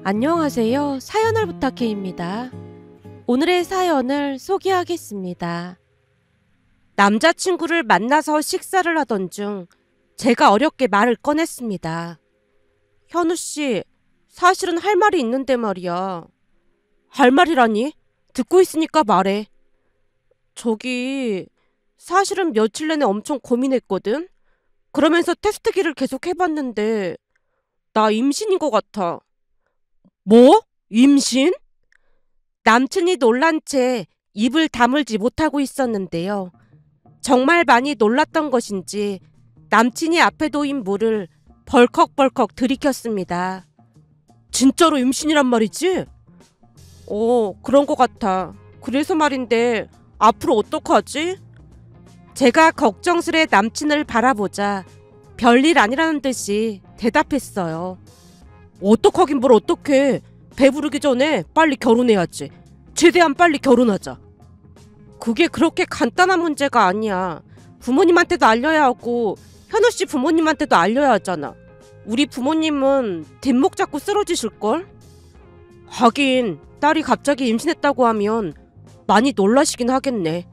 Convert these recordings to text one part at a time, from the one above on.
안녕하세요. 사연을 부탁해입니다. 오늘의 사연을 소개하겠습니다. 남자친구를 만나서 식사를 하던 중 제가 어렵게 말을 꺼냈습니다. 현우씨, 사실은 할 말이 있는데 말이야. 할 말이라니? 듣고 있으니까 말해. 사실은 며칠 내내 엄청 고민했거든? 그러면서 테스트기를 계속 해봤는데 나 임신인 것 같아. 뭐? 임신? 남친이 놀란 채 입을 다물지 못하고 있었는데요. 정말 많이 놀랐던 것인지 남친이 앞에 놓인 물을 벌컥벌컥 들이켰습니다. 진짜로 임신이란 말이지? 그런 것 같아. 그래서 말인데 앞으로 어떡하지? 제가 걱정스레 남친을 바라보자 별일 아니라는 듯이 대답했어요. 어떡하긴 뭘 어떡해. 배부르기 전에 빨리 결혼해야지. 최대한 빨리 결혼하자. 그게 그렇게 간단한 문제가 아니야. 부모님한테도 알려야 하고 현우씨 부모님한테도 알려야 하잖아. 우리 부모님은 뒷목 잡고 쓰러지실걸? 하긴 딸이 갑자기 임신했다고 하면 많이 놀라시긴 하겠네.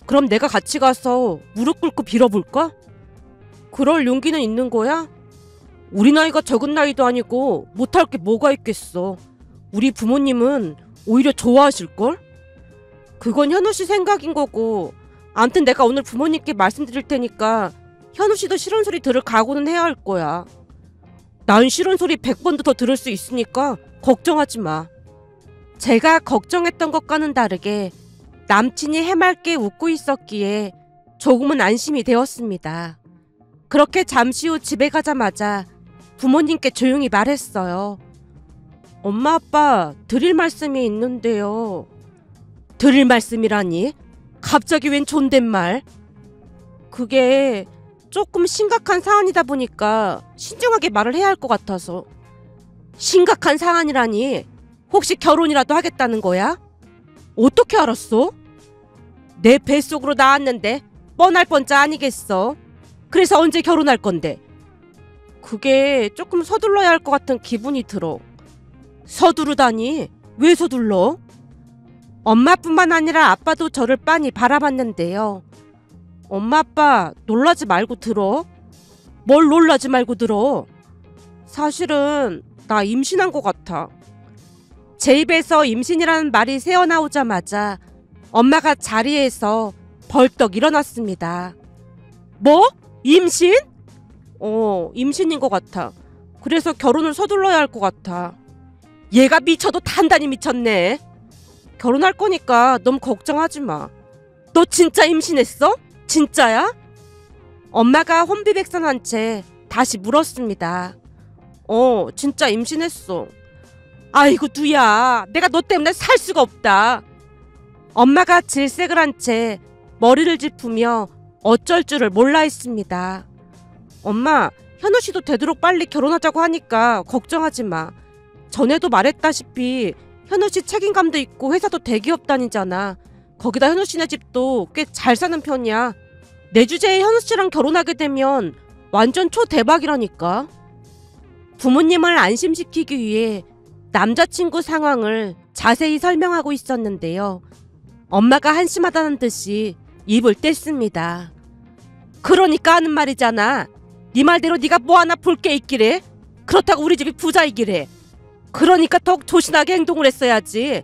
그럼 내가 같이 가서 무릎 꿇고 빌어볼까? 그럴 용기는 있는 거야? 우리 나이가 적은 나이도 아니고 못할 게 뭐가 있겠어. 우리 부모님은 오히려 좋아하실걸? 그건 현우씨 생각인 거고, 암튼 내가 오늘 부모님께 말씀드릴 테니까 현우씨도 싫은 소리 들을 각오는 해야 할 거야. 난 싫은 소리 100번도 더 들을 수 있으니까 걱정하지 마. 제가 걱정했던 것과는 다르게 남친이 해맑게 웃고 있었기에 조금은 안심이 되었습니다. 그렇게 잠시 후 집에 가자마자 부모님께 조용히 말했어요. 엄마 아빠 드릴 말씀이 있는데요. 드릴 말씀이라니? 갑자기 웬 존댓말? 그게 조금 심각한 사안이다 보니까 신중하게 말을 해야 할 것 같아서. 심각한 사안이라니? 혹시 결혼이라도 하겠다는 거야? 어떻게 알았어? 내 뱃속으로 나왔는데 뻔할 뻔짜 아니겠어? 그래서 언제 결혼할 건데? 그게 조금 서둘러야 할 것 같은 기분이 들어. 서두르다니? 왜 서둘러? 엄마뿐만 아니라 아빠도 저를 빤히 바라봤는데요. 엄마 아빠 놀라지 말고 들어. 뭘 놀라지 말고 들어. 사실은 나 임신한 것 같아. 제 입에서 임신이라는 말이 새어나오자마자 엄마가 자리에서 벌떡 일어났습니다. 뭐? 임신? 임신인 것 같아. 그래서 결혼을 서둘러야 할 것 같아. 얘가 미쳐도 단단히 미쳤네. 결혼할 거니까 너무 걱정하지 마. 너 진짜 임신했어? 진짜야? 엄마가 혼비백산한 채 다시 물었습니다. 진짜 임신했어. 아이고 누야, 내가 너 때문에 살 수가 없다. 엄마가 질색을 한 채 머리를 짚으며 어쩔 줄을 몰라 했습니다. 엄마, 현우씨도 되도록 빨리 결혼하자고 하니까 걱정하지 마. 전에도 말했다시피 현우씨 책임감도 있고 회사도 대기업 다니잖아. 거기다 현우씨네 집도 꽤 잘 사는 편이야. 내 주제에 현우씨랑 결혼하게 되면 완전 초대박이라니까. 부모님을 안심시키기 위해 남자친구 상황을 자세히 설명하고 있었는데요. 엄마가 한심하다는 듯이 입을 뗐습니다. 그러니까 하는 말이잖아. 네 말대로 네가 뭐 하나 볼 게 있기래? 그렇다고 우리 집이 부자이기래. 그러니까 더욱 조신하게 행동을 했어야지.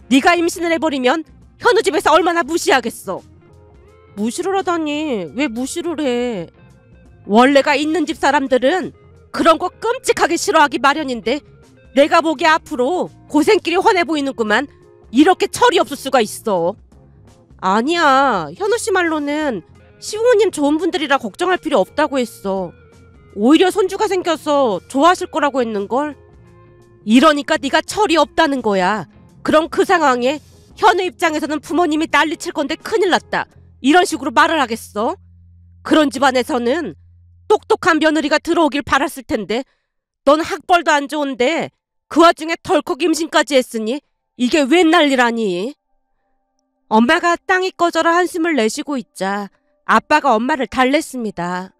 네가 임신을 해버리면 현우 집에서 얼마나 무시하겠어. 무시를 하다니 왜 무시를 해. 원래가 있는 집 사람들은 그런 거 끔찍하게 싫어하기 마련인데 내가 보기에 앞으로 고생길이 훤해 보이는구만. 이렇게 철이 없을 수가 있어. 아니야, 현우씨 말로는 시부모님 좋은 분들이라 걱정할 필요 없다고 했어. 오히려 손주가 생겨서 좋아하실 거라고 했는걸. 이러니까 네가 철이 없다는 거야. 그럼 그 상황에 현우 입장에서는 부모님이 난리칠 건데 큰일 났다, 이런 식으로 말을 하겠어? 그런 집안에서는 똑똑한 며느리가 들어오길 바랐을 텐데 넌 학벌도 안 좋은데 그 와중에 덜컥 임신까지 했으니 이게 웬 난리라니. 엄마가 땅이 꺼져라 한숨을 내쉬고 있자 아빠가 엄마를 달랬습니다.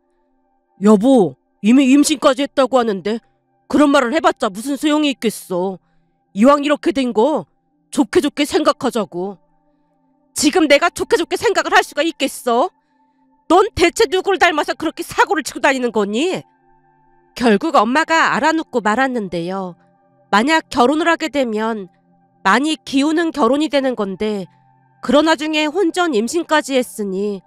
여보, 이미 임신까지 했다고 하는데 그런 말을 해봤자 무슨 소용이 있겠어. 이왕 이렇게 된 거 좋게 좋게 생각하자고. 지금 내가 좋게 좋게 생각을 할 수가 있겠어? 넌 대체 누굴 닮아서 그렇게 사고를 치고 다니는 거니? 결국 엄마가 알아놓고 말았는데요. 만약 결혼을 하게 되면 많이 기우는 결혼이 되는 건데 그런 와중에 혼전 임신까지 했으니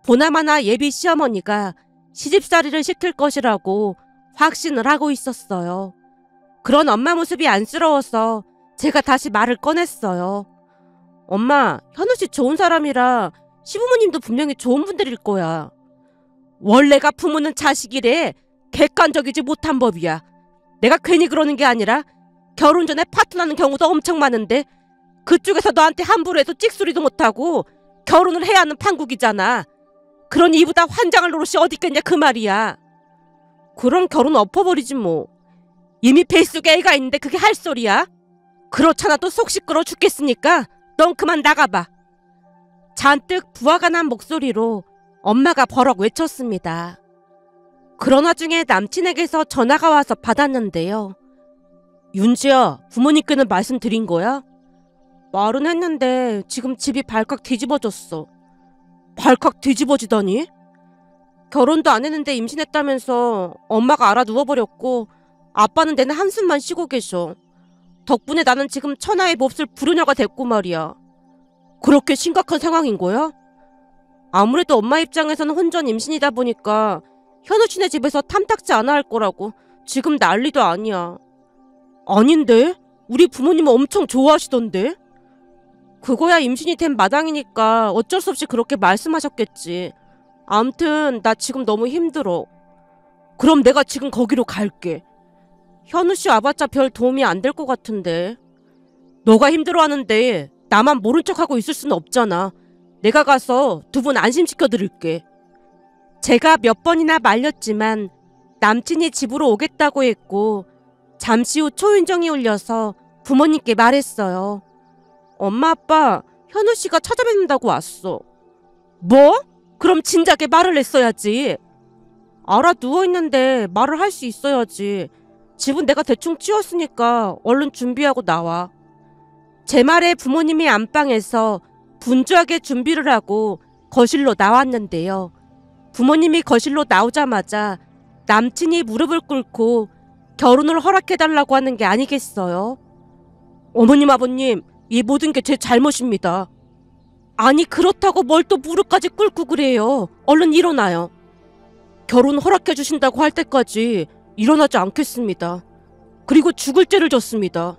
보나마나 예비 시어머니가 시집살이를 시킬 것이라고 확신을 하고 있었어요. 그런 엄마 모습이 안쓰러워서 제가 다시 말을 꺼냈어요. 엄마, 현우씨 좋은 사람이라 시부모님도 분명히 좋은 분들일 거야. 원래가 부모는 자식이래 객관적이지 못한 법이야. 내가 괜히 그러는 게 아니라 결혼 전에 파토나는 경우도 엄청 많은데 그쪽에서 너한테 함부로 해서 찍소리도 못하고 결혼을 해야 하는 판국이잖아. 그러니 이보다 환장할 노릇이 어디 있겠냐 그 말이야. 그럼 결혼 엎어버리지 뭐. 이미 뱃속에 애가 있는데 그게 할 소리야? 그렇잖아 또 속 시끄러워 죽겠으니까 넌 그만 나가봐. 잔뜩 부하가 난 목소리로 엄마가 버럭 외쳤습니다. 그런 와중에 남친에게서 전화가 와서 받았는데요. 윤지야, 부모님께는 말씀드린 거야? 말은 했는데 지금 집이 발칵 뒤집어졌어. 발칵 뒤집어지다니? 결혼도 안 했는데 임신했다면서 엄마가 알아 누워버렸고 아빠는 내내 한숨만 쉬고 계셔. 덕분에 나는 지금 천하의 몹쓸 불효녀가 됐고 말이야. 그렇게 심각한 상황인 거야? 아무래도 엄마 입장에서는 혼전 임신이다 보니까 현우 씨네 집에서 탐탁지 않아 할 거라고 지금 난리도 아니야. 아닌데? 우리 부모님은 엄청 좋아하시던데? 그거야 임신이 된 마당이니까 어쩔 수 없이 그렇게 말씀하셨겠지. 암튼 나 지금 너무 힘들어. 그럼 내가 지금 거기로 갈게. 현우 씨 와봤자 별 도움이 안 될 것 같은데. 너가 힘들어하는데 나만 모른 척하고 있을 수는 없잖아. 내가 가서 두 분 안심시켜드릴게. 제가 몇 번이나 말렸지만 남친이 집으로 오겠다고 했고 잠시 후 초인종이 울려서 부모님께 말했어요. 엄마 아빠 현우 씨가 찾아뵙는다고 왔어. 뭐? 그럼 진작에 말을 했어야지. 알아 누워있는데 말을 할 수 있어야지. 집은 내가 대충 치웠으니까 얼른 준비하고 나와. 제 말에 부모님이 안방에서 분주하게 준비를 하고 거실로 나왔는데요. 부모님이 거실로 나오자마자 남친이 무릎을 꿇고 결혼을 허락해달라고 하는 게 아니겠어요? 어머님 아버님, 이 모든 게 제 잘못입니다. 아니 그렇다고 뭘 또 무릎까지 꿇고 그래요. 얼른 일어나요. 결혼 허락해 주신다고 할 때까지 일어나지 않겠습니다. 그리고 죽을 죄를 졌습니다.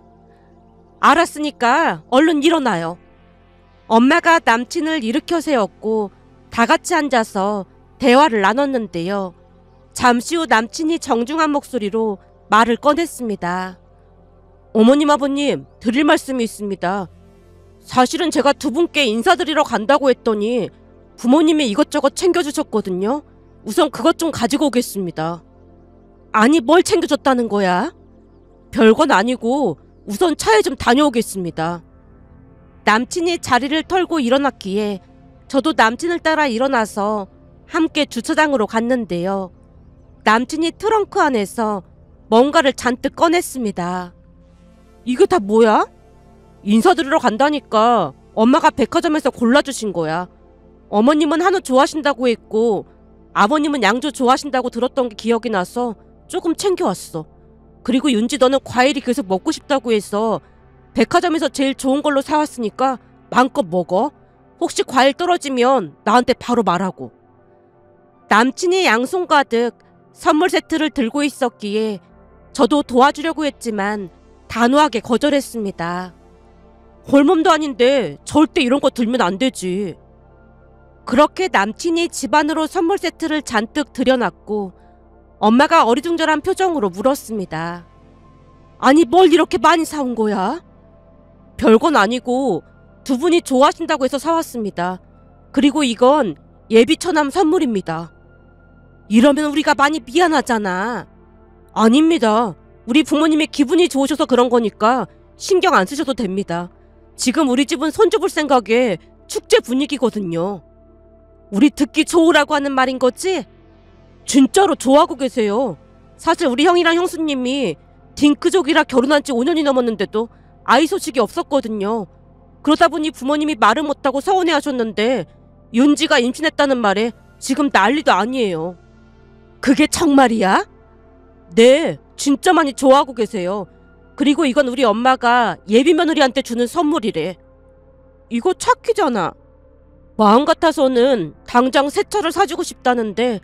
알았으니까 얼른 일어나요. 엄마가 남친을 일으켜 세웠고 다 같이 앉아서 대화를 나눴는데요. 잠시 후 남친이 정중한 목소리로 말을 꺼냈습니다. 어머님 아버님, 드릴 말씀이 있습니다. 사실은 제가 두 분께 인사드리러 간다고 했더니 부모님이 이것저것 챙겨주셨거든요. 우선 그것 좀 가지고 오겠습니다. 아니 뭘 챙겨줬다는 거야? 별건 아니고 우선 차에 좀 다녀오겠습니다. 남친이 자리를 털고 일어났기에 저도 남친을 따라 일어나서 함께 주차장으로 갔는데요. 남친이 트렁크 안에서 뭔가를 잔뜩 꺼냈습니다. 이게 다 뭐야? 인사드리러 간다니까 엄마가 백화점에서 골라주신 거야. 어머님은 한우 좋아하신다고 했고 아버님은 양조 좋아하신다고 들었던 게 기억이 나서 조금 챙겨왔어. 그리고 윤지 너는 과일이 계속 먹고 싶다고 해서 백화점에서 제일 좋은 걸로 사왔으니까 마음껏 먹어. 혹시 과일 떨어지면 나한테 바로 말하고. 남친이 양손 가득 선물 세트를 들고 있었기에 저도 도와주려고 했지만 단호하게 거절했습니다. 홀몸도 아닌데 절대 이런 거 들면 안 되지. 그렇게 남친이 집안으로 선물 세트를 잔뜩 들여놨고 엄마가 어리둥절한 표정으로 물었습니다. 아니 뭘 이렇게 많이 사온 거야? 별건 아니고 두 분이 좋아하신다고 해서 사왔습니다. 그리고 이건 예비 처남 선물입니다. 이러면 우리가 많이 미안하잖아. 아닙니다. 우리 부모님이 기분이 좋으셔서 그런 거니까 신경 안 쓰셔도 됩니다. 지금 우리 집은 손주 볼 생각에 축제 분위기거든요. 우리 듣기 좋으라고 하는 말인 거지? 진짜로 좋아하고 계세요. 사실 우리 형이랑 형수님이 딩크족이라 결혼한 지 5년이 넘었는데도 아이 소식이 없었거든요. 그러다 보니 부모님이 말을 못하고 서운해하셨는데 윤지가 임신했다는 말에 지금 난리도 아니에요. 그게 정말이야? 네, 진짜 많이 좋아하고 계세요. 그리고 이건 우리 엄마가 예비 며느리한테 주는 선물이래. 이거 착키잖아. 마음 같아서는 당장 새 차를 사주고 싶다는데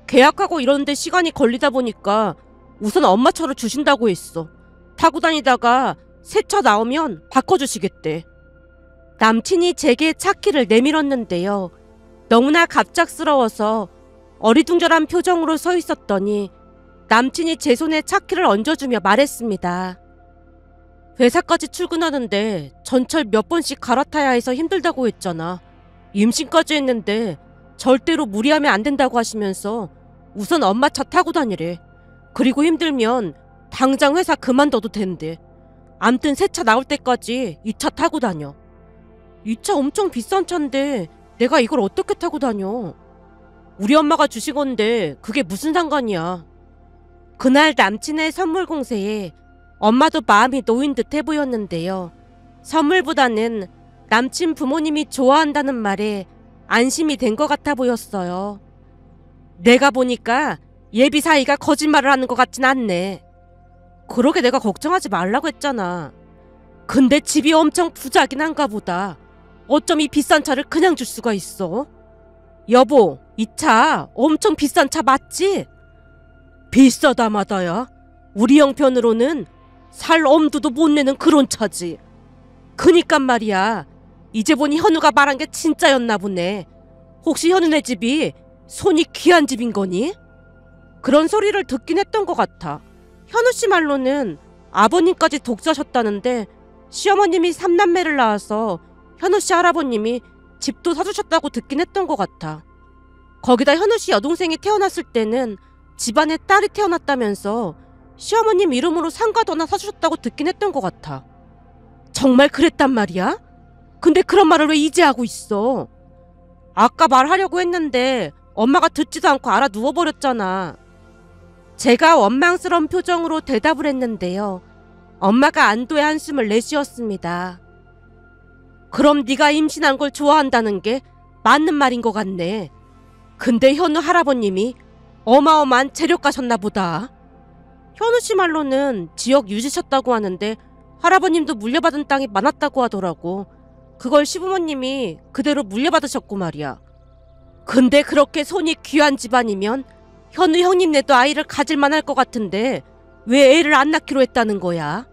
계약하고 이러는데 시간이 걸리다 보니까 우선 엄마 차를 주신다고 했어. 타고 다니다가 새 차 나오면 바꿔주시겠대. 남친이 제게 차키를 내밀었는데요. 너무나 갑작스러워서 어리둥절한 표정으로 서 있었더니 남친이 제 손에 차키를 얹어주며 말했습니다. 회사까지 출근하는데 전철 몇 번씩 갈아타야 해서 힘들다고 했잖아. 임신까지 했는데 절대로 무리하면 안 된다고 하시면서 우선 엄마 차 타고 다니래. 그리고 힘들면 당장 회사 그만둬도 된대. 암튼 새 차 나올 때까지 이 차 타고 다녀. 이 차 엄청 비싼 차인데 내가 이걸 어떻게 타고 다녀? 우리 엄마가 주신 건데 그게 무슨 상관이야. 그날 남친의 선물 공세에 엄마도 마음이 놓인 듯해 보였는데요. 선물보다는 남친 부모님이 좋아한다는 말에 안심이 된 것 같아 보였어요. 내가 보니까 예비 사이가 거짓말을 하는 것 같진 않네. 그러게 내가 걱정하지 말라고 했잖아. 근데 집이 엄청 부자긴 한가 보다. 어쩜 이 비싼 차를 그냥 줄 수가 있어? 여보, 이 차 엄청 비싼 차 맞지? 비싸다 마다야. 우리 형편으로는 살 엄두도 못 내는 그런 차지. 그니깐 말이야. 이제 보니 현우가 말한 게 진짜였나 보네. 혹시 현우네 집이 손이 귀한 집인 거니? 그런 소리를 듣긴 했던 것 같아. 현우 씨 말로는 아버님까지 독자셨다는데 시어머님이 3남매를 낳아서 현우 씨 할아버님이 집도 사주셨다고 듣긴 했던 것 같아. 거기다 현우 씨 여동생이 태어났을 때는 집안에 딸이 태어났다면서 시어머님 이름으로 상가도 하나 사주셨다고 듣긴 했던 것 같아. 정말 그랬단 말이야? 근데 그런 말을 왜 이제 하고 있어? 아까 말하려고 했는데 엄마가 듣지도 않고 알아 누워버렸잖아. 제가 원망스러운 표정으로 대답을 했는데요. 엄마가 안도의 한숨을 내쉬었습니다. 그럼 네가 임신한 걸 좋아한다는 게 맞는 말인 것 같네. 근데 현우 할아버님이 어마어마한 재력가셨나 보다. 현우 씨 말로는 지역 유지셨다고 하는데 할아버님도 물려받은 땅이 많았다고 하더라고. 그걸 시부모님이 그대로 물려받으셨고 말이야. 근데 그렇게 손이 귀한 집안이면 현우 형님네도 아이를 가질만 할 것 같은데 왜 애를 안 낳기로 했다는 거야?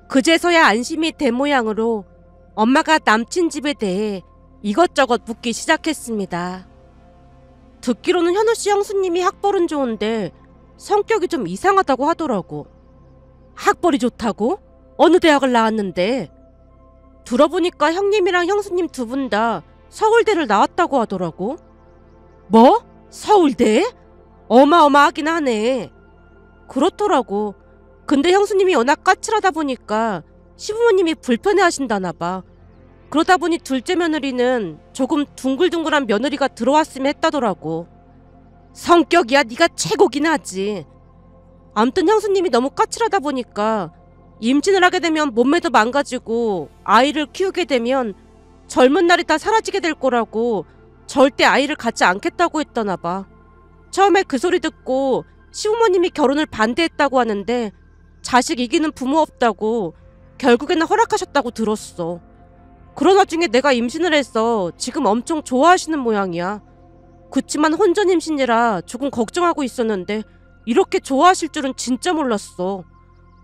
그제서야 안심이 된 모양으로 엄마가 남친 집에 대해 이것저것 묻기 시작했습니다. 듣기로는 현우 씨 형수님이 학벌은 좋은데 성격이 좀 이상하다고 하더라고. 학벌이 좋다고? 어느 대학을 나왔는데? 들어보니까 형님이랑 형수님 두 분 다 서울대를 나왔다고 하더라고. 뭐? 서울대? 어마어마하긴 하네. 그렇더라고. 근데 형수님이 워낙 까칠하다 보니까 시부모님이 불편해하신다나 봐. 그러다 보니 둘째 며느리는 조금 둥글둥글한 며느리가 들어왔으면 했다더라고. 성격이야 네가 최고긴 하지. 암튼 형수님이 너무 까칠하다 보니까 임신을 하게 되면 몸매도 망가지고 아이를 키우게 되면 젊은 날이 다 사라지게 될 거라고 절대 아이를 갖지 않겠다고 했다나 봐. 처음에 그 소리 듣고 시부모님이 결혼을 반대했다고 하는데 자식 이기는 부모 없다고 결국에는 허락하셨다고 들었어. 그런 와중에 내가 임신을 해서 지금 엄청 좋아하시는 모양이야. 그치만 혼전 임신이라 조금 걱정하고 있었는데 이렇게 좋아하실 줄은 진짜 몰랐어.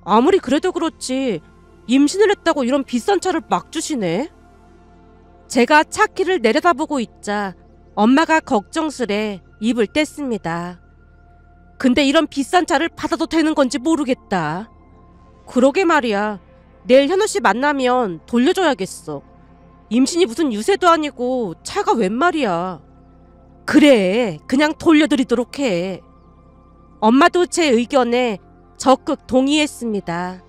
아무리 그래도 그렇지 임신을 했다고 이런 비싼 차를 막 주시네. 제가 차 키를 내려다보고 있자 엄마가 걱정스레 입을 뗐습니다. 근데 이런 비싼 차를 받아도 되는 건지 모르겠다. 그러게 말이야. 내일 현우 씨 만나면 돌려줘야겠어. 임신이 무슨 유세도 아니고 차가 웬 말이야. 그래, 그냥 돌려드리도록 해. 엄마도 제 의견에 적극 동의했습니다.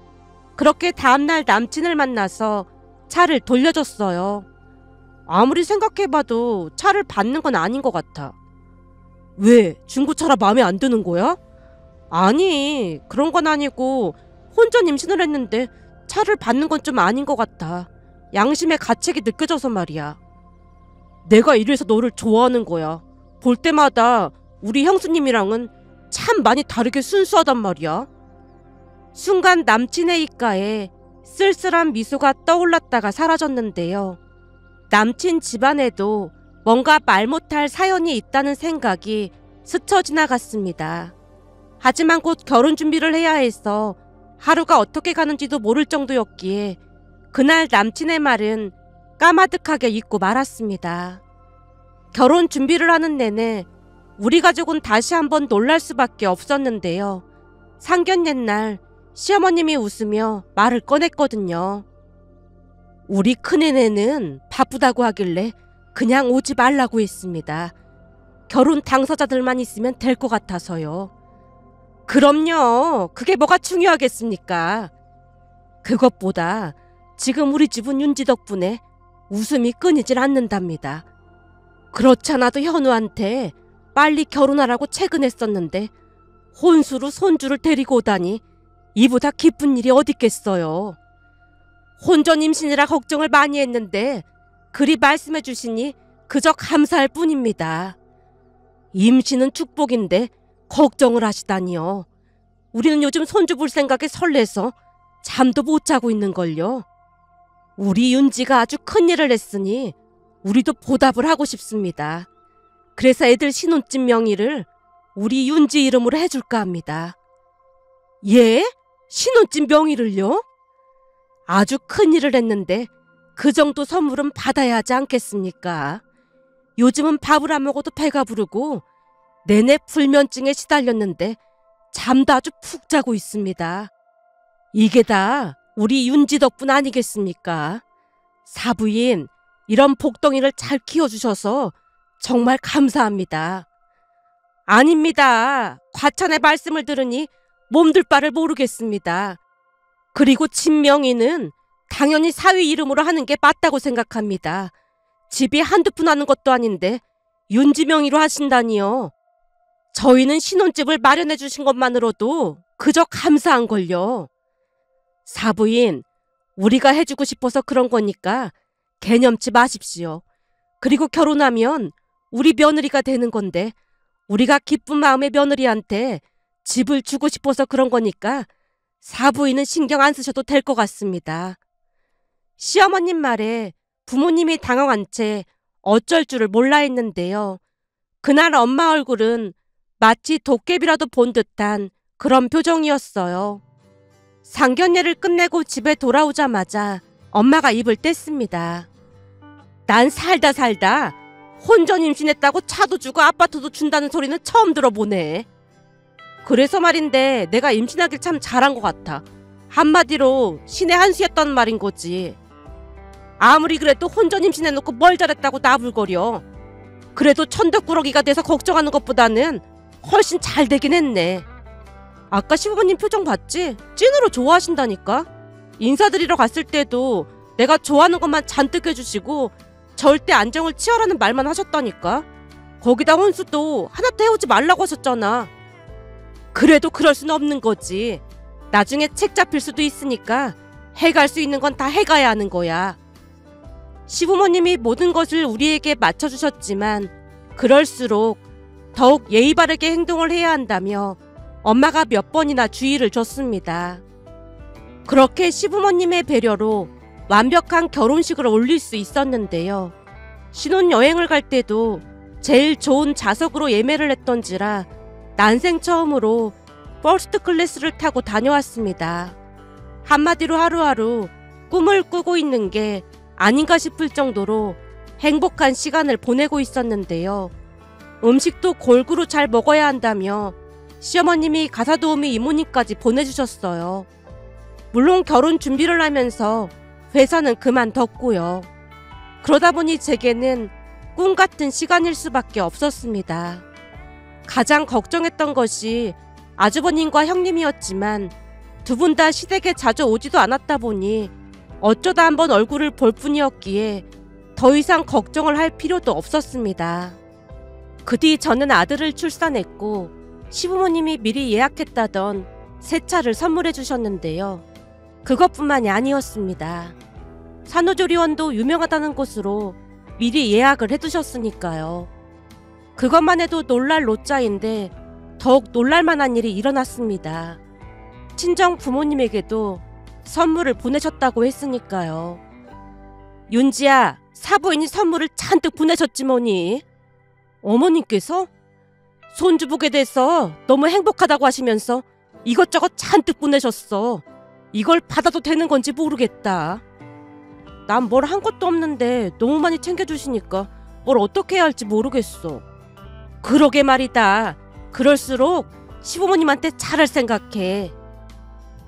그렇게 다음날 남친을 만나서 차를 돌려줬어요. 아무리 생각해봐도 차를 받는 건 아닌 것 같아. 왜? 중고차라 마음에 안 드는 거야? 아니, 그런 건 아니고 혼전 임신을 했는데 차를 받는 건 좀 아닌 것 같아. 양심의 가책이 느껴져서 말이야. 내가 이래서 너를 좋아하는 거야. 볼 때마다 우리 형수님이랑은 참 많이 다르게 순수하단 말이야. 순간 남친의 입가에 쓸쓸한 미소가 떠올랐다가 사라졌는데요. 남친 집안에도 뭔가 말 못할 사연이 있다는 생각이 스쳐 지나갔습니다. 하지만 곧 결혼 준비를 해야 해서 하루가 어떻게 가는지도 모를 정도였기에 그날 남친의 말은 까마득하게 잊고 말았습니다. 결혼 준비를 하는 내내 우리 가족은 다시 한번 놀랄 수밖에 없었는데요. 상견례 날 시어머님이 웃으며 말을 꺼냈거든요. 우리 큰애네는 바쁘다고 하길래 그냥 오지 말라고 했습니다. 결혼 당사자들만 있으면 될 것 같아서요. 그럼요. 그게 뭐가 중요하겠습니까? 그것보다 지금 우리 집은 윤지 덕분에 웃음이 끊이질 않는답니다. 그렇지 않아도 현우한테 빨리 결혼하라고 채근했었는데 혼수로 손주를 데리고 오다니 이보다 기쁜 일이 어딨겠어요. 혼전 임신이라 걱정을 많이 했는데 그리 말씀해 주시니 그저 감사할 뿐입니다. 임신은 축복인데 걱정을 하시다니요. 우리는 요즘 손주 볼 생각에 설레서 잠도 못 자고 있는걸요. 우리 윤지가 아주 큰일을 했으니 우리도 보답을 하고 싶습니다. 그래서 애들 신혼집 명의를 우리 윤지 이름으로 해줄까 합니다. 예? 신혼집 명의를요? 아주 큰일을 했는데 그 정도 선물은 받아야 하지 않겠습니까? 요즘은 밥을 안 먹어도 배가 부르고 내내 불면증에 시달렸는데 잠도 아주 푹 자고 있습니다. 이게 다 우리 윤지 덕분 아니겠습니까? 사부인, 이런 복덩이를 잘 키워주셔서 정말 감사합니다. 아닙니다. 과찬의 말씀을 들으니 몸둘 바를 모르겠습니다. 그리고 친명의는 당연히 사위 이름으로 하는 게 맞다고 생각합니다. 집이 한두 푼 하는 것도 아닌데 윤지 명의로 하신다니요. 저희는 신혼집을 마련해 주신 것만으로도 그저 감사한걸요. 사부인, 우리가 해주고 싶어서 그런 거니까 개념치 마십시오. 그리고 결혼하면 우리 며느리가 되는 건데 우리가 기쁜 마음에 며느리한테 집을 주고 싶어서 그런 거니까 사부인은 신경 안 쓰셔도 될 것 같습니다. 시어머님 말에 부모님이 당황한 채 어쩔 줄을 몰라 했는데요. 그날 엄마 얼굴은 마치 도깨비라도 본 듯한 그런 표정이었어요. 상견례를 끝내고 집에 돌아오자마자 엄마가 입을 뗐습니다. 난 살다 혼전 임신했다고 차도 주고 아파트도 준다는 소리는 처음 들어보네. 그래서 말인데 내가 임신하길 참 잘한 것 같아. 한마디로 신의 한 수였단 말인 거지. 아무리 그래도 혼전 임신해놓고 뭘 잘했다고 나불거려. 그래도 천덕꾸러기가 돼서 걱정하는 것보다는 훨씬 잘 되긴 했네. 아까 시부모님 표정 봤지? 찐으로 좋아하신다니까. 인사드리러 갔을 때도 내가 좋아하는 것만 잔뜩 해주시고 절대 안정을 취하라는 말만 하셨다니까. 거기다 혼수도 하나도 해오지 말라고 하셨잖아. 그래도 그럴 수는 없는 거지. 나중에 책 잡힐 수도 있으니까 해갈 수 있는 건 다 해가야 하는 거야. 시부모님이 모든 것을 우리에게 맞춰주셨지만 그럴수록 더욱 예의 바르게 행동을 해야 한다며 엄마가 몇 번이나 주의를 줬습니다. 그렇게 시부모님의 배려로 완벽한 결혼식을 올릴 수 있었는데요. 신혼여행을 갈 때도 제일 좋은 좌석으로 예매를 했던지라 난생 처음으로 퍼스트 클래스를 타고 다녀왔습니다. 한마디로 하루하루 꿈을 꾸고 있는 게 아닌가 싶을 정도로 행복한 시간을 보내고 있었는데요. 음식도 골고루 잘 먹어야 한다며 시어머님이 가사도우미 이모님까지 보내주셨어요. 물론 결혼 준비를 하면서 회사는 그만뒀고요. 그러다 보니 제게는 꿈 같은 시간일 수밖에 없었습니다. 가장 걱정했던 것이 아주버님과 형님이었지만 두 분 다 시댁에 자주 오지도 않았다 보니 어쩌다 한번 얼굴을 볼 뿐이었기에 더 이상 걱정을 할 필요도 없었습니다. 그 뒤 저는 아들을 출산했고 시부모님이 미리 예약했다던 새 차를 선물해 주셨는데요. 그것뿐만이 아니었습니다. 산후조리원도 유명하다는 곳으로 미리 예약을 해두셨으니까요. 그것만 해도 놀랄 노짜인데 더욱 놀랄만한 일이 일어났습니다. 친정 부모님에게도 선물을 보내셨다고 했으니까요. 윤지야, 사부인이 선물을 잔뜩 보내셨지 뭐니. 어머님께서 손주 보게 돼서 너무 행복하다고 하시면서 이것저것 잔뜩 보내셨어. 이걸 받아도 되는 건지 모르겠다. 난 뭘 한 것도 없는데 너무 많이 챙겨주시니까 뭘 어떻게 해야 할지 모르겠어. 그러게 말이다. 그럴수록 시부모님한테 잘할 생각해.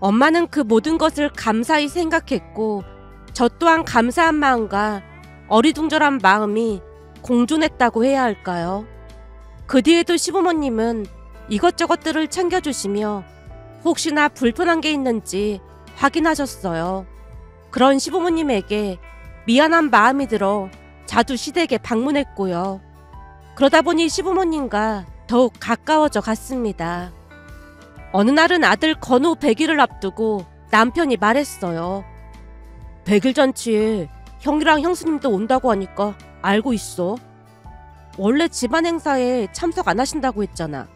엄마는 그 모든 것을 감사히 생각했고 저 또한 감사한 마음과 어리둥절한 마음이 공존했다고 해야 할까요? 그 뒤에도 시부모님은 이것저것들을 챙겨주시며 혹시나 불편한 게 있는지 확인하셨어요. 그런 시부모님에게 미안한 마음이 들어 자주 시댁에 방문했고요. 그러다 보니 시부모님과 더욱 가까워져 갔습니다. 어느 날은 아들 건우 100일을 앞두고 남편이 말했어요. 100일 잔치에 형이랑 형수님도 온다고 하니까 알고 있어. 원래 집안 행사에 참석 안 하신다고 했잖아.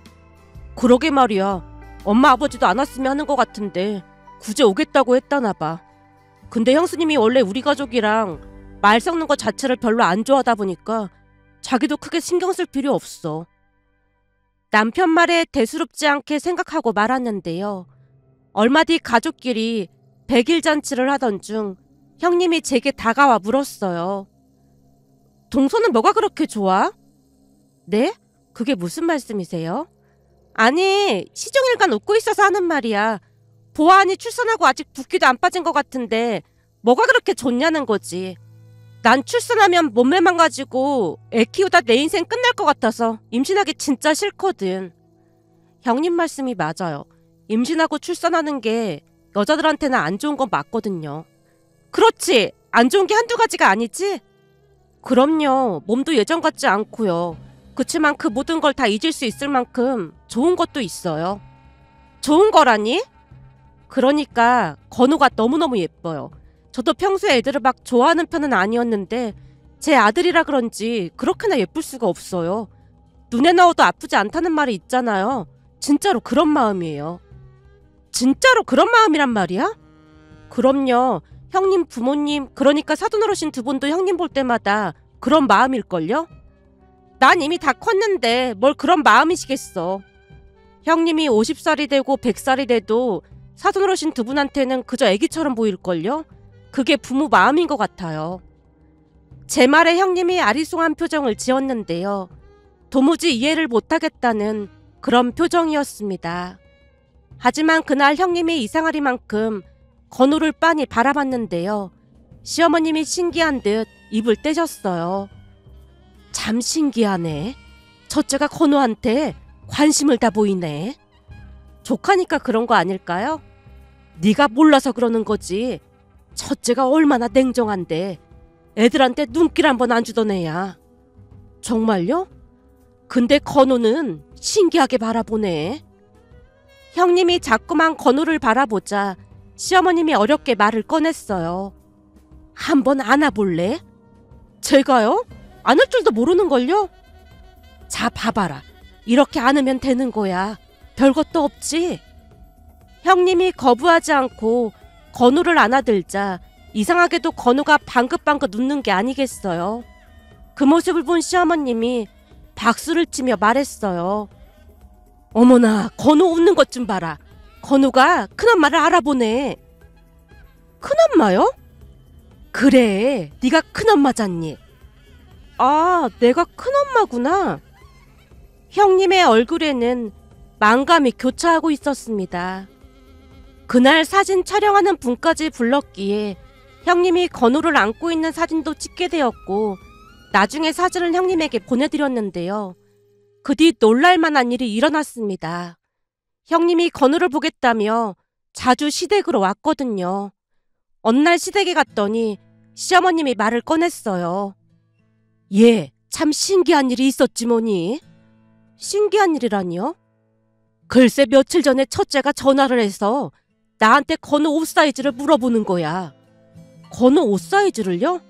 그러게 말이야. 엄마 아버지도 안 왔으면 하는 것 같은데 굳이 오겠다고 했다나 봐. 근데 형수님이 원래 우리 가족이랑 말 섞는 것 자체를 별로 안 좋아하다 보니까 자기도 크게 신경 쓸 필요 없어. 남편 말에 대수롭지 않게 생각하고 말았는데요. 얼마 뒤 가족끼리 100일 잔치를 하던 중 형님이 제게 다가와 물었어요. 동서는 뭐가 그렇게 좋아? 네? 그게 무슨 말씀이세요? 아니, 시종일관 웃고 있어서 하는 말이야. 보아하니 출산하고 아직 붓기도 안 빠진 것 같은데 뭐가 그렇게 좋냐는 거지. 난 출산하면 몸매 망가지고 애 키우다 내 인생 끝날 것 같아서 임신하기 진짜 싫거든. 형님 말씀이 맞아요. 임신하고 출산하는 게 여자들한테는 안 좋은 건 맞거든요. 그렇지. 안 좋은 게 한두 가지가 아니지? 그럼요. 몸도 예전 같지 않고요. 그치만 그 모든 걸 다 잊을 수 있을 만큼 좋은 것도 있어요. 좋은 거라니? 그러니까 건우가 너무너무 예뻐요. 저도 평소에 애들을 막 좋아하는 편은 아니었는데 제 아들이라 그런지 그렇게나 예쁠 수가 없어요. 눈에 넣어도 아프지 않다는 말이 있잖아요. 진짜로 그런 마음이에요. 진짜로 그런 마음이란 말이야? 그럼요. 형님 부모님, 그러니까 사돈어르신 두 분도 형님 볼 때마다 그런 마음일걸요? 난 이미 다 컸는데 뭘 그런 마음이시겠어. 형님이 50살이 되고 100살이 돼도 사돈어르신 두 분한테는 그저 애기처럼 보일걸요? 그게 부모 마음인 것 같아요. 제 말에 형님이 아리송한 표정을 지었는데요. 도무지 이해를 못하겠다는 그런 표정이었습니다. 하지만 그날 형님이 이상하리만큼 건우를 빤히 바라봤는데요. 시어머님이 신기한 듯 입을 떼셨어요. 참 신기하네. 첫째가 건우한테 관심을 다 보이네. 조카니까 그런 거 아닐까요? 네가 몰라서 그러는 거지. 첫째가 얼마나 냉정한데 애들한테 눈길 한번 안 주던 애야. 정말요? 근데 건우는 신기하게 바라보네. 형님이 자꾸만 건우를 바라보자 시어머님이 어렵게 말을 꺼냈어요. 한번 안아볼래? 제가요? 안을 줄도 모르는걸요? 자, 봐봐라. 이렇게 안으면 되는 거야. 별것도 없지? 형님이 거부하지 않고 건우를 안아들자 이상하게도 건우가 방긋방긋 웃는 게 아니겠어요. 그 모습을 본 시어머님이 박수를 치며 말했어요. 어머나, 건우 웃는 것 좀 봐라. 건우가 큰엄마를 알아보네. 큰엄마요? 그래, 네가 큰엄마잖니. 아, 내가 큰엄마구나. 형님의 얼굴에는 만감이 교차하고 있었습니다. 그날 사진 촬영하는 분까지 불렀기에 형님이 건우를 안고 있는 사진도 찍게 되었고 나중에 사진을 형님에게 보내드렸는데요. 그 뒤 놀랄만한 일이 일어났습니다. 형님이 건우를 보겠다며 자주 시댁으로 왔거든요. 어느 날 시댁에 갔더니 시어머님이 말을 꺼냈어요. 예, 참 신기한 일이 있었지 뭐니. 신기한 일이라니요? 글쎄 며칠 전에 첫째가 전화를 해서 나한테 건우 옷 사이즈를 물어보는 거야. 건우 옷 사이즈를요?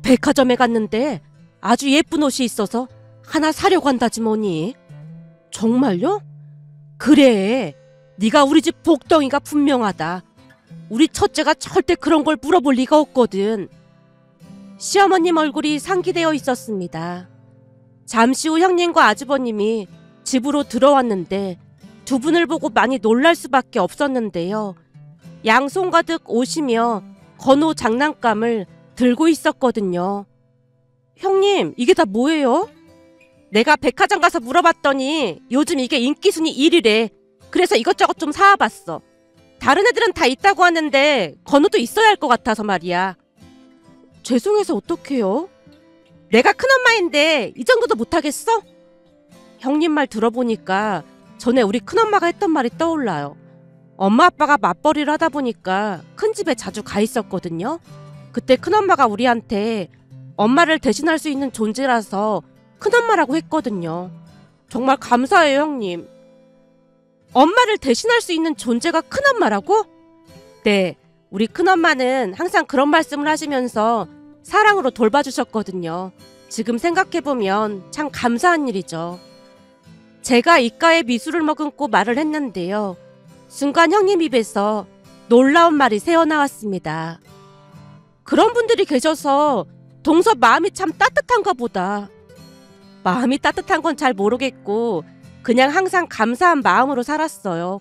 백화점에 갔는데 아주 예쁜 옷이 있어서 하나 사려고 한다지 뭐니. 정말요? 그래. 네가 우리 집 복덩이가 분명하다. 우리 첫째가 절대 그런 걸 물어볼 리가 없거든. 시어머님 얼굴이 상기되어 있었습니다. 잠시 후 형님과 아주버님이 집으로 들어왔는데 두 분을 보고 많이 놀랄 수밖에 없었는데요. 양손 가득 옷이며 건호 장난감을 들고 있었거든요. 형님, 이게 다 뭐예요? 내가 백화점 가서 물어봤더니 요즘 이게 인기순위 1위래. 그래서 이것저것 좀 사와봤어. 다른 애들은 다 있다고 하는데 건우도 있어야 할 것 같아서 말이야. 죄송해서 어떡해요? 내가 큰엄마인데 이 정도도 못하겠어? 형님 말 들어보니까 전에 우리 큰엄마가 했던 말이 떠올라요. 엄마 아빠가 맞벌이를 하다 보니까 큰 집에 자주 가 있었거든요. 그때 큰엄마가 우리한테 엄마를 대신할 수 있는 존재라서 큰엄마라고 했거든요. 정말 감사해요, 형님. 엄마를 대신할 수 있는 존재가 큰엄마라고? 네, 우리 큰엄마는 항상 그런 말씀을 하시면서 사랑으로 돌봐주셨거든요. 지금 생각해보면 참 감사한 일이죠. 제가 입가에 미술을 머금고 말을 했는데요. 순간 형님 입에서 놀라운 말이 새어나왔습니다. 그런 분들이 계셔서 동서 마음이 참 따뜻한가 보다. 마음이 따뜻한 건 잘 모르겠고 그냥 항상 감사한 마음으로 살았어요.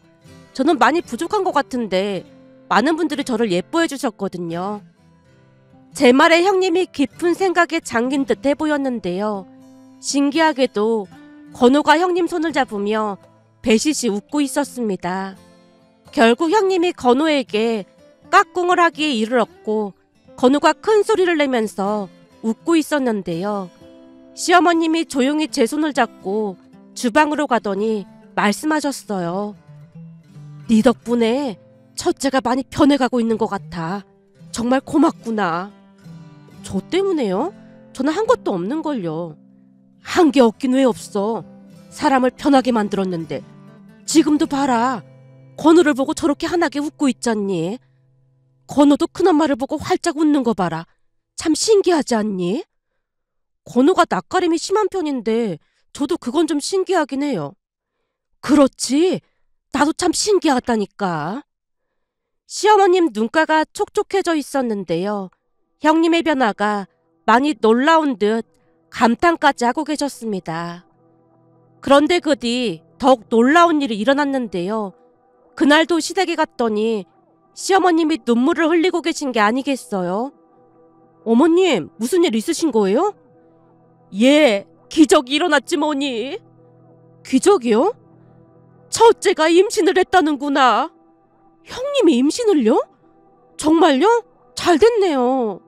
저는 많이 부족한 것 같은데 많은 분들이 저를 예뻐해 주셨거든요. 제 말에 형님이 깊은 생각에 잠긴 듯해 보였는데요. 신기하게도 건우가 형님 손을 잡으며 배시시 웃고 있었습니다. 결국 형님이 건우에게 깍꿍을 하기에 이르렀고 건우가 큰 소리를 내면서 웃고 있었는데요. 시어머님이 조용히 제 손을 잡고 주방으로 가더니 말씀하셨어요. 네 덕분에 첫째가 많이 변해가고 있는 것 같아. 정말 고맙구나. 저 때문에요? 저는 한 것도 없는걸요. 한 게 없긴 왜 없어. 사람을 편하게 만들었는데. 지금도 봐라. 건우를 보고 저렇게 환하게 웃고 있잖니. 건우도 큰엄마를 보고 활짝 웃는 거 봐라. 참 신기하지 않니? 건우가 낯가림이 심한 편인데 저도 그건 좀 신기하긴 해요. 그렇지. 나도 참 신기하다니까. 시어머님 눈가가 촉촉해져 있었는데요. 형님의 변화가 많이 놀라운 듯 감탄까지 하고 계셨습니다. 그런데 그 뒤 더욱 놀라운 일이 일어났는데요. 그날도 시댁에 갔더니 시어머님이 눈물을 흘리고 계신 게 아니겠어요? 어머님, 무슨 일 있으신 거예요? 예, 기적이 일어났지 뭐니. 기적이요? 첫째가 임신을 했다는구나. 형님이 임신을요? 정말요? 잘 됐네요.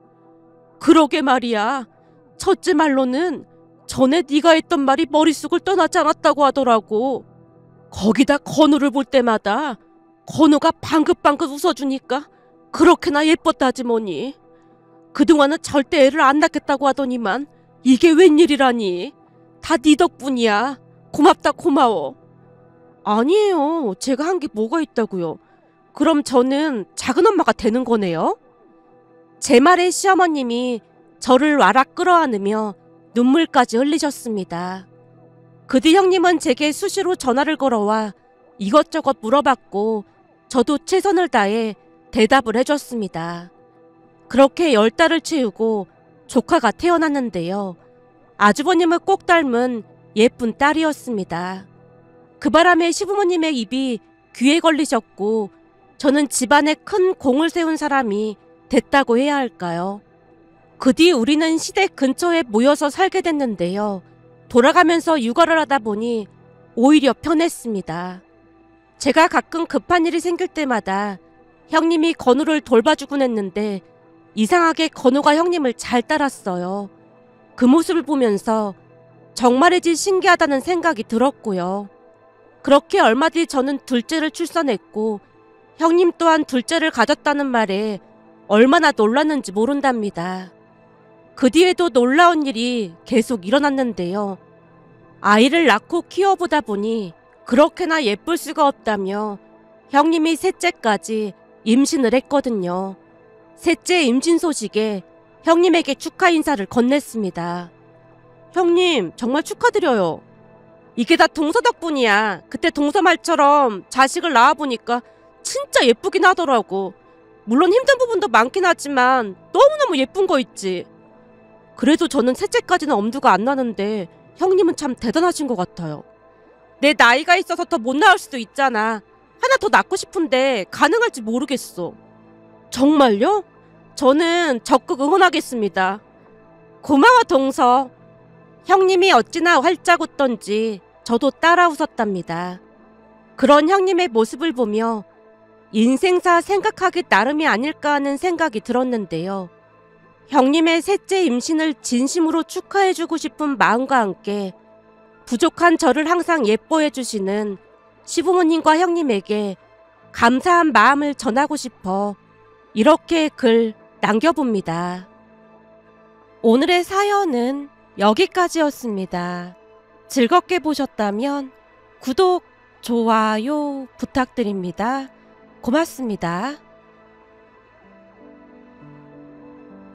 그러게 말이야. 첫째 말로는 전에 네가 했던 말이 머릿속을 떠나지 않았다고 하더라고. 거기다 건우를 볼 때마다 건우가 방긋방긋 웃어주니까 그렇게나 예뻤다지 뭐니. 그동안은 절대 애를 안 낳겠다고 하더니만 이게 웬일이라니. 다 네 덕분이야. 고맙다 고마워. 아니에요. 제가 한 게 뭐가 있다고요. 그럼 저는 작은엄마가 되는 거네요? 제 말에 시어머님이 저를 와락 끌어안으며 눈물까지 흘리셨습니다. 그 뒤 형님은 제게 수시로 전화를 걸어와 이것저것 물어봤고 저도 최선을 다해 대답을 해줬습니다. 그렇게 10달을 채우고 조카가 태어났는데요. 아주버님을 꼭 닮은 예쁜 딸이었습니다. 그 바람에 시부모님의 입이 귀에 걸리셨고 저는 집안에 큰 공을 세운 사람이 됐다고 해야 할까요? 그 뒤 우리는 시댁 근처에 모여서 살게 됐는데요. 돌아가면서 육아를 하다 보니 오히려 편했습니다. 제가 가끔 급한 일이 생길 때마다 형님이 건우를 돌봐주곤 했는데 이상하게 건우가 형님을 잘 따랐어요. 그 모습을 보면서 정말이지 신기하다는 생각이 들었고요. 그렇게 얼마 뒤 저는 둘째를 출산했고 형님 또한 둘째를 가졌다는 말에 얼마나 놀랐는지 모른답니다. 그 뒤에도 놀라운 일이 계속 일어났는데요. 아이를 낳고 키워보다 보니 그렇게나 예쁠 수가 없다며 형님이 셋째까지 임신을 했거든요. 셋째 임신 소식에 형님에게 축하 인사를 건넸습니다. 형님, 정말 축하드려요. 이게 다 동서 덕분이야. 그때 동서 말처럼 자식을 낳아보니까 진짜 예쁘긴 하더라고. 물론 힘든 부분도 많긴 하지만 너무너무 예쁜 거 있지. 그래도 저는 셋째까지는 엄두가 안 나는데 형님은 참 대단하신 것 같아요. 내 나이가 있어서 더 못 낳을 수도 있잖아. 하나 더 낳고 싶은데 가능할지 모르겠어. 정말요? 저는 적극 응원하겠습니다. 고마워, 동서. 형님이 어찌나 활짝 웃던지 저도 따라 웃었답니다. 그런 형님의 모습을 보며 인생사 생각하기 나름이 아닐까 하는 생각이 들었는데요. 형님의 셋째 임신을 진심으로 축하해주고 싶은 마음과 함께 부족한 저를 항상 예뻐해 주시는 시부모님과 형님에게 감사한 마음을 전하고 싶어 이렇게 글 남겨봅니다. 오늘의 사연은 여기까지였습니다. 즐겁게 보셨다면 구독, 좋아요 부탁드립니다. 고맙습니다.